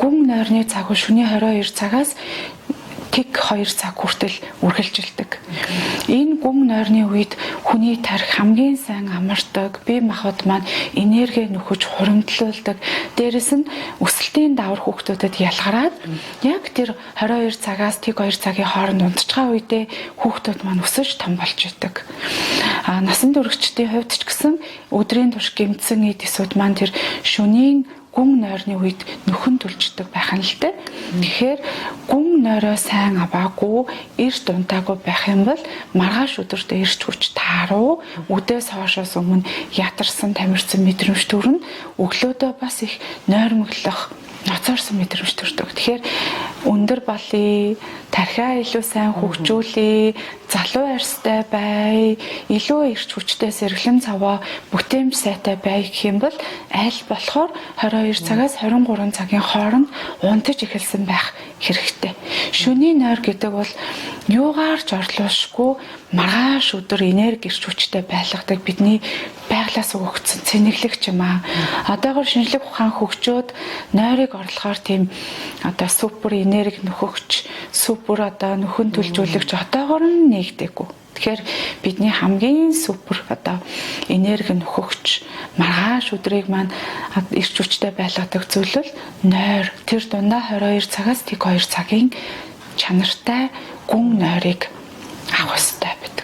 гүн нойрны цаг шөнийн 22 цагаас тэг 2 цаг хүртэл үргэлжилдэг. Энэ гүн нойрны үед хүний тарих хамгийн сайн амардаг, бие махбод маань энерги нөхөж хуримтлуулдаг. Дээрэс нь өсөлтийн давар хүүхдүүдэд ялгараад яг тэр 22 цагаас тэг 2 цагийн хооронд унтж байгаа үедээ хүүхдүүд маань өсөж том болж идэг. Насан туршидчдын хувьд ч гэсэн өдрийн турш гэмтсэн эд эсүүд маань тэр шөнийн гүн нойрны үед нөхөн төлждөг байх нь л дээ. Тэгэхээр гүн нойроо сайн аваагүй, эрт унтаагүй байх юм бол маргааш өдөртөө эрч хүч тааруу, үдээс хоошоос өмнө ятарсан, тамирсан мэдрэмж төрнө. Өглөөдөө бас их нойрмоглох, ноцоорсон мэдрэмж төрдөг. Тэгэхээр өндөр болъё, тархиа илүү сайн хөгжүүлье, залуу арьстай бай, илүү эрч хүчтэй сэргэлэн цаваа бүтээмж сайтай бай гэх юм бол аль болохоор 22 цагаас 23 цагийн хооронд унтаж эхэлсэн байх хэрэгтэй. Шөнийн нойр гэдэг бол юугаар ч орлуулшгүй маргааш өдөр энерги эрч хүчтэй байлгадаг бидний байглаас өгөгдсөн цэнэглэгч юм аа. Одоогоор шинжлэх ухаан хөгжөөд нойрыг орлохоор тийм одоо супер энерги нөхөгч, супер одоо нөхөн төлжүүлэгч одоогоор нь нэгдэггүй. Тэгэхээр бидний хамгийн супер одоо энерги нөхөгч маргааш өдрийг маань эрч хүчтэй байлгадаг зүйл бол нойр. Тэр дундаа 22 цагаас тэг 2 цагийн чанартай гүн нойрыг авах хэрэгтэй бид.